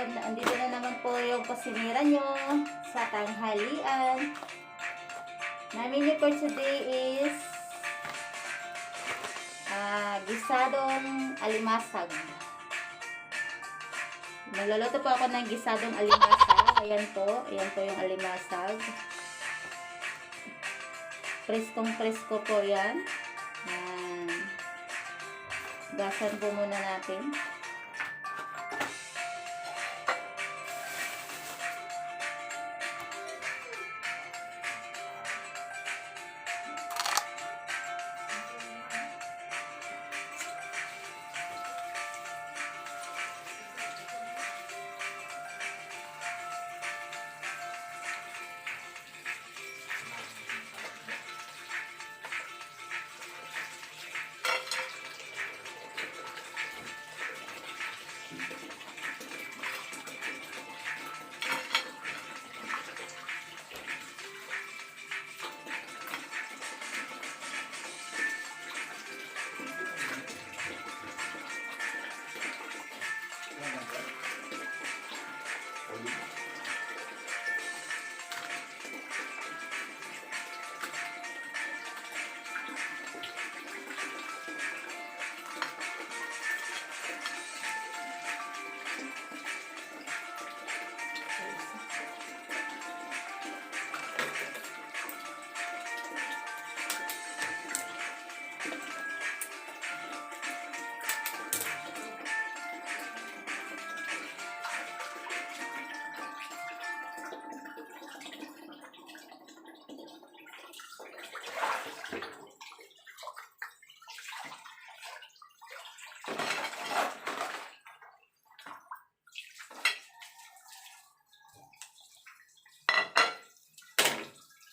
andito na naman po yung kusinira nyo sa tanghalian. Namili for today is gisadong alimasag. Magluluto po ako ng gisadong alimasag. Ayan po yung alimasag. Preskong-presko po yan. Ayan. Gasan po muna natin.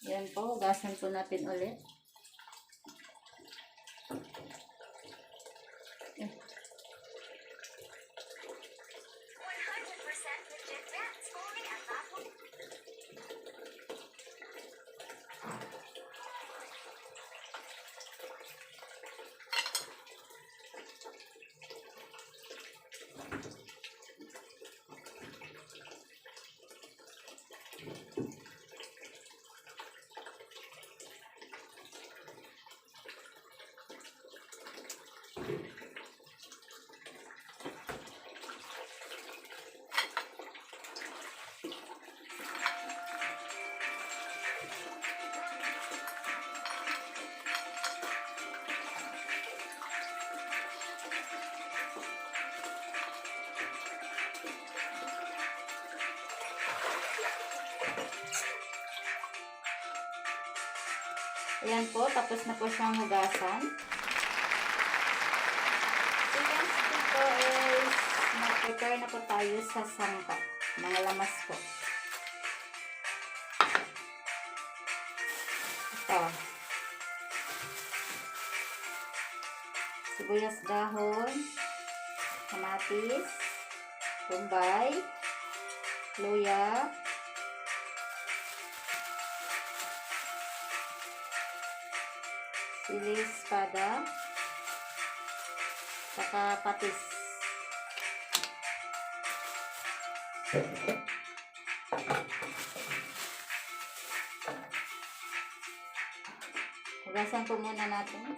Yan po, hugasan po natin ulit. Ayan po, tapos na po siyang hugasan. So, yan po is mag-prepare na po tayo sa sangkap. Mga lamas po. Ito. Sibuyas dahon, kamatis, bombay, luya, sili espada, saka patis. Hugasan po muna natin.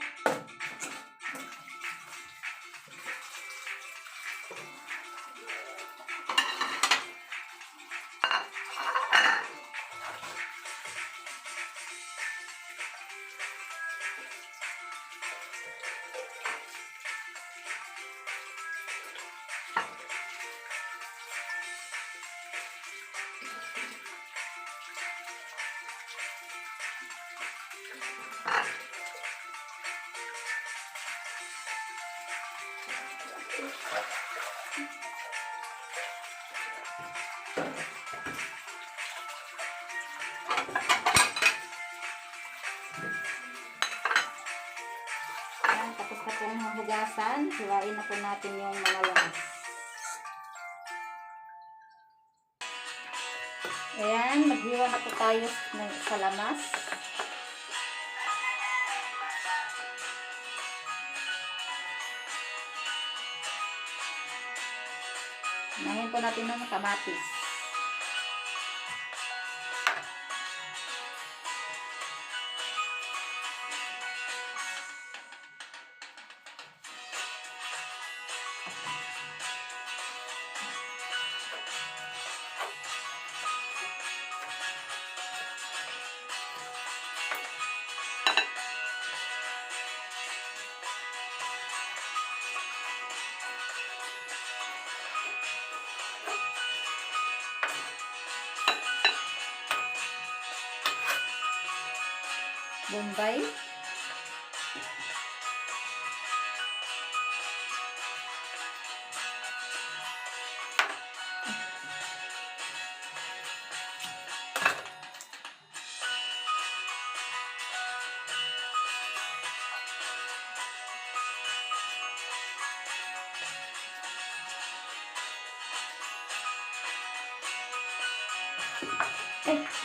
Ayan, tapos na pong hugasan. Hiwain na po natin yung mga lamas. Ayan, maghiwa na po tayo sa lamas. Unahin po natin ng kamatis. Bombay. Eh.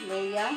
Luya.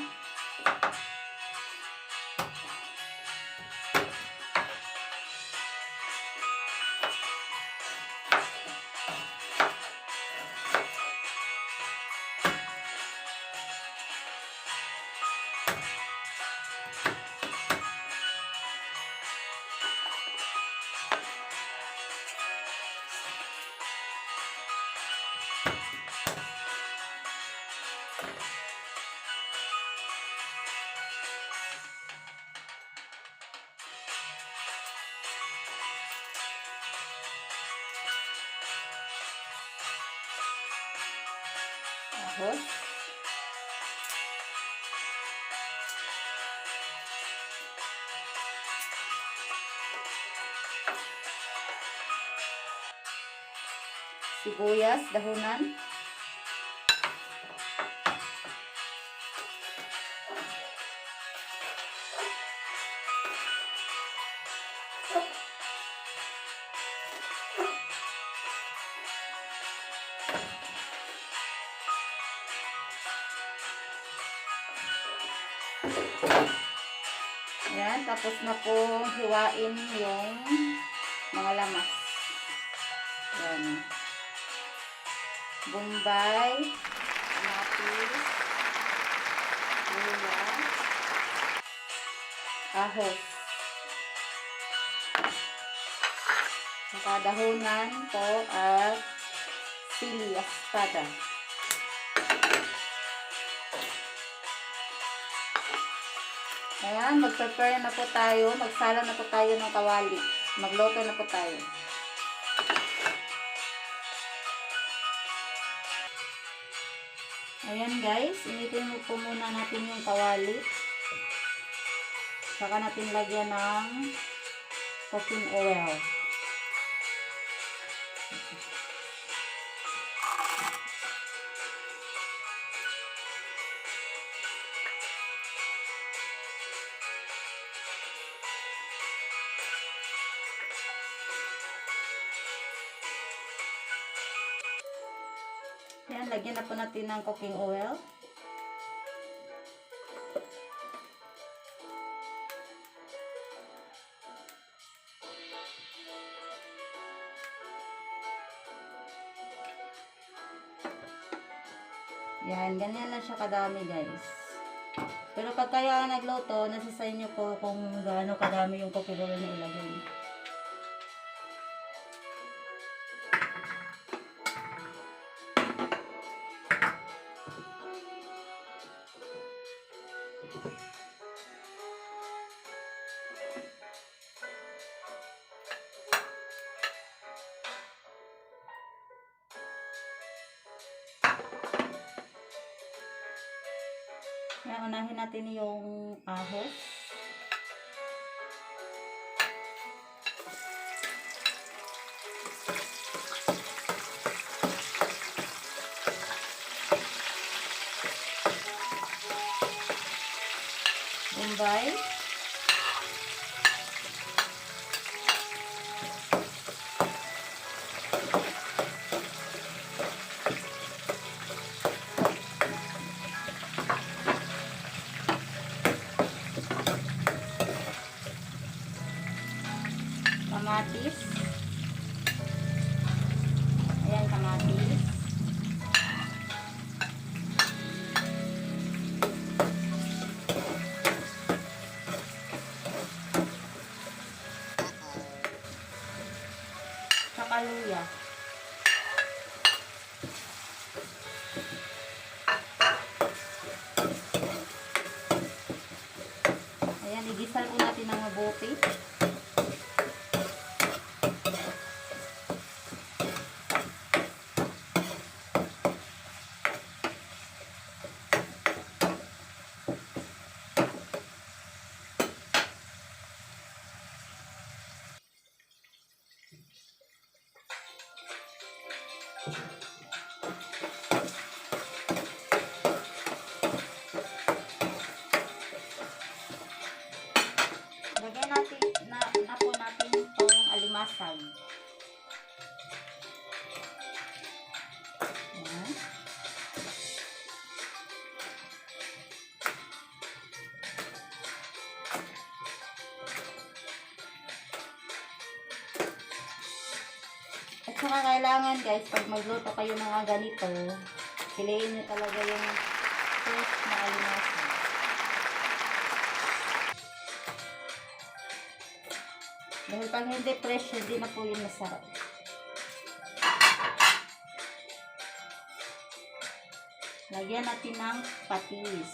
Ahos. Sibuyas, dahunan. Ayan, tapos na po hiwain yung mga lamas. Ayan. Bombay, kamatis, luya, ahos. Saka dahunan po at sili espada. Ayan, mag-prepare na po tayo. Magsala na po tayo ng kawali. Magluto na po tayo. Ayan guys, initin mo po muna natin yung kawali. Saka natin lagyan ng cooking oil. Ayan, lagyan na po natin ng cooking oil. Yan, ganyan lang siya kadami guys. Pero pag kaya nagluto, nasa sa inyo po kung gaano kadami yung popcorn na ilagay. Kaya unahin natin yung ahos. Bombay. Kamatis. Ayan, kamatis. Saka luya. Ayan, igisal po natin ng mabuti. Lagyan natin na po natin itong alimasag. Ayan. At saka kailangan guys, pag magluto kayo ng mga ganito, piliin nyo talaga yung fresh na alimasag. Dahil pag hindi fresh, hindi na po yung masarap. Lagyan natin ng patis.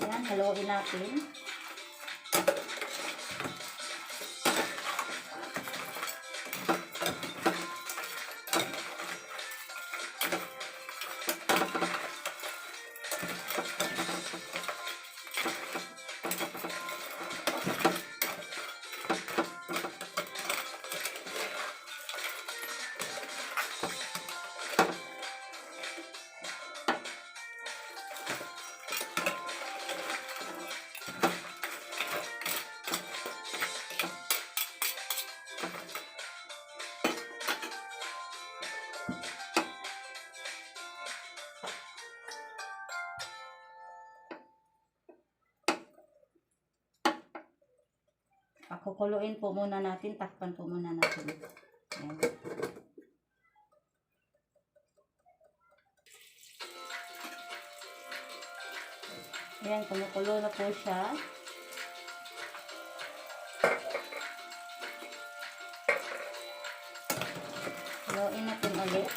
Ayan, haluin natin. Pakukuluin po muna natin, takpan po muna natin. Ayan. Ayan, kumukulo na po siya. Haluin natin ulit.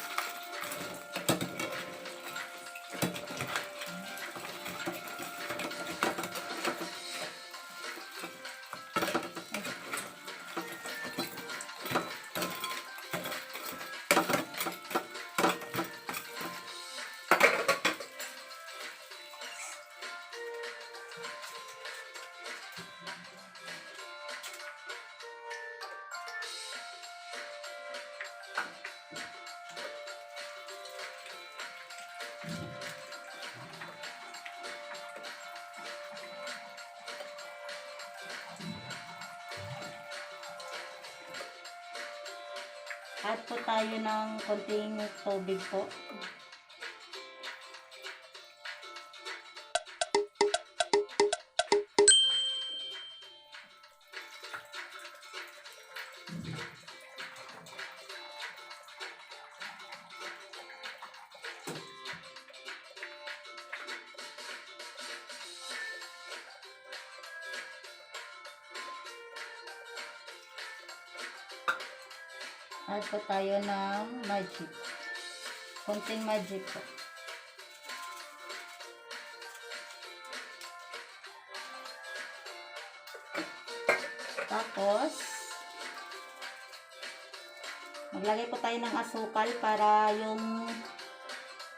Add po tayo ng konting tubig po. Add po tayo ng magic. Konting magic po. Tapos, maglagay po tayo ng asukal para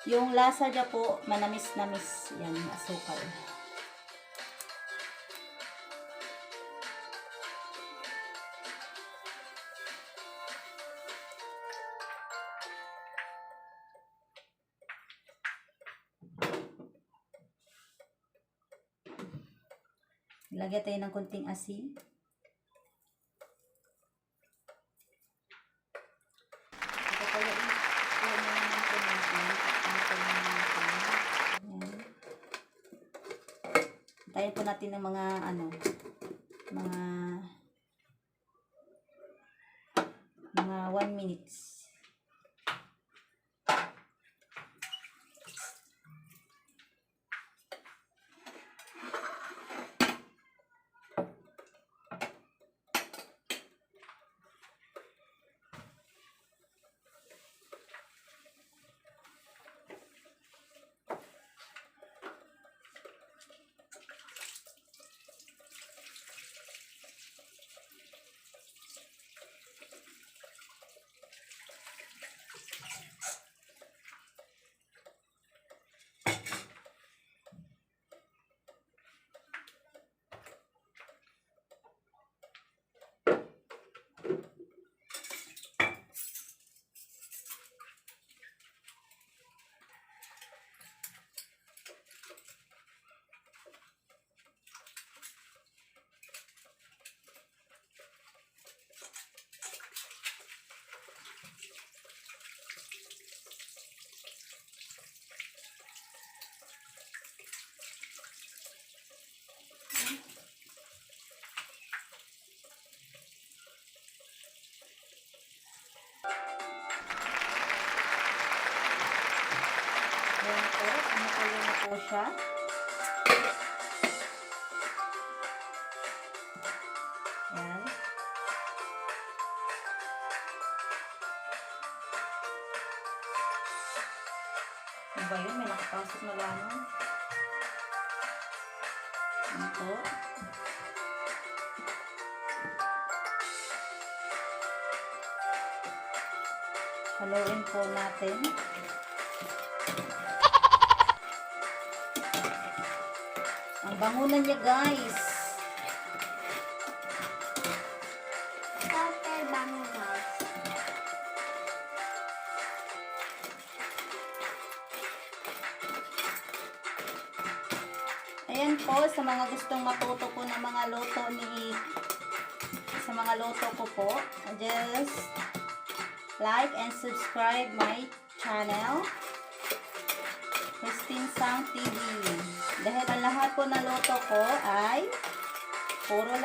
yung lasa niya po manamis-namis. Yan, asukal. Lagyan tayo ng konting asin. Tayo po natin ng mga mga 1 minutes. Ayan po, kumukulo na po siya. Ayan. Ano ba yun? May nakapasok na lamang. Ayan po. Haluin po natin. Ang bangunan niya, guys. Total bango, guys. Ayan po, sa mga gustong matuto po ng mga luto sa mga luto ko po, just like and subscribe my channel, Christine Sang TV. Dahil ang lahat po na luto ko ay mura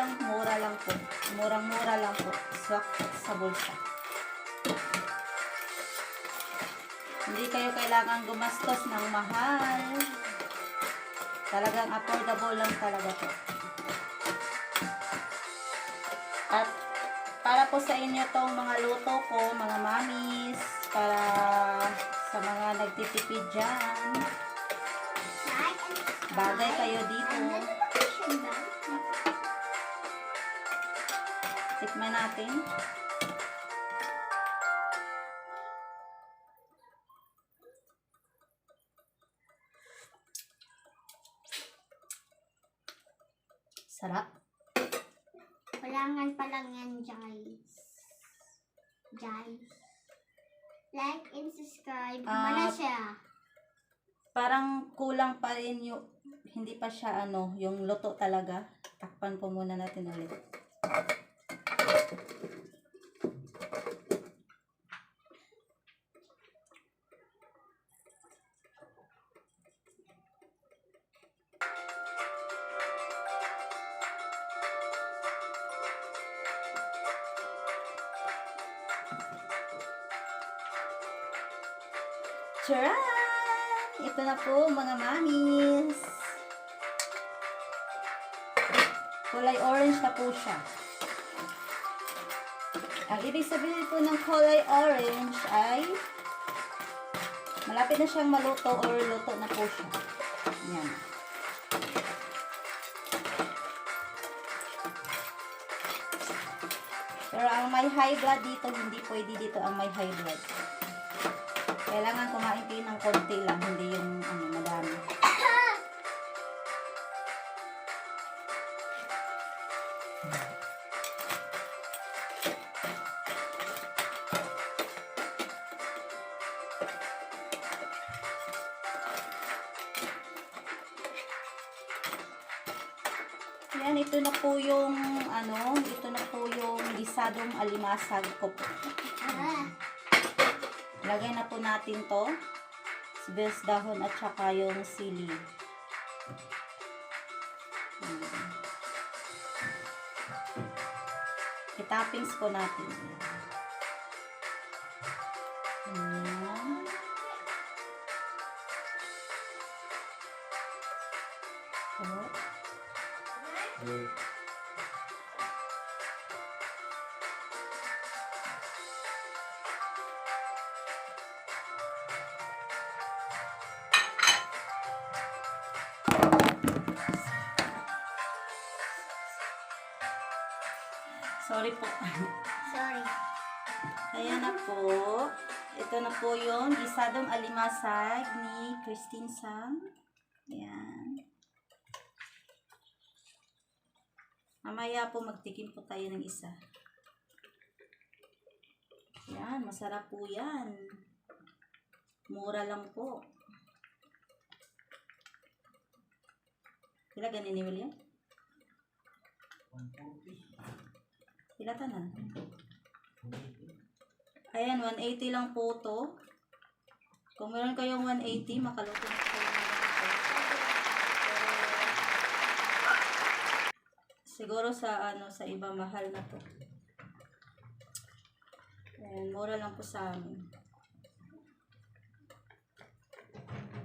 lang po. Murang-mura lang po. Swak sa bulsa. Hindi kayo kailangan gumastos ng mahal. Talagang affordable lang talaga po. At para po sa inyo tong mga luto ko, mga mamis, para sa mga nagtitipid dyan. Bagay kayo dito. Tikman natin. Sarap. Kailangan pa lang yan, guys. Guys. Like and subscribe. Mana siya. Parang kulang pa rin yung, hindi pa siya yung luto talaga. Takpan po muna natin ulit. Charan! Ito na po mga mamis. Kulay orange na po siya. Ang ibig sabihin po ng kulay orange ay malapit na siyang maluto or luto na po siya. Yan. Pero ang may high blood dito, hindi pwede dito ang may high blood. Kailangan kumain kayo ng konti lang, hindi yung madami. Yan, ito na po yung gisadong alimasag ko po. Lagay na po natin to. Sibuyas dahon at saka yung sili. I-toppings po natin. Ayan. Oh. Sorry po. Sorry. Ayan na po. Ito na po yung gisadong alimasag ni Christine Sam. Ayan. Mamaya po magtikim po tayo ng isa. Ayan, masarap po yan. Mura lang po. Pila ganin ni William? Pila tanan? Ayan, 180 lang po to. Kung meron kayong 180, makaluto na po. Siguro sa iba mahal na to. Ayan, mura lang po sa amin.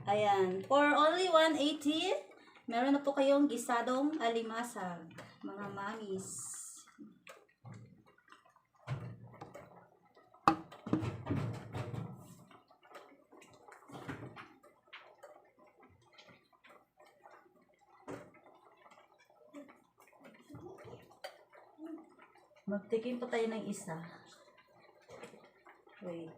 Ayan, for only 180, meron na po kayong gisadong alimasag, mga mamis. Magtikim po tayo ng isa. Wait.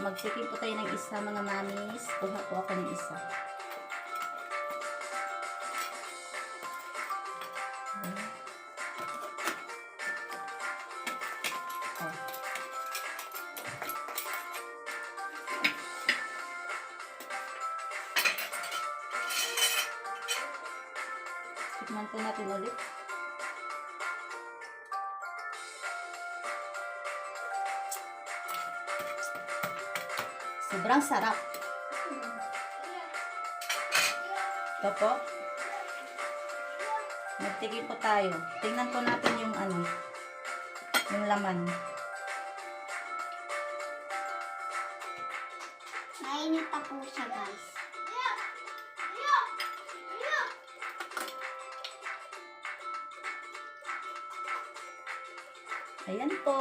Magtikim po tayo ng isa, mga mamis. Kuha po ako ng isa. Tikman po natin ulit. Sobrang sarap. Ito po. Magtigil po tayo. Tingnan po natin yung yung laman. Mainit pa po siya, guys. Ayan po.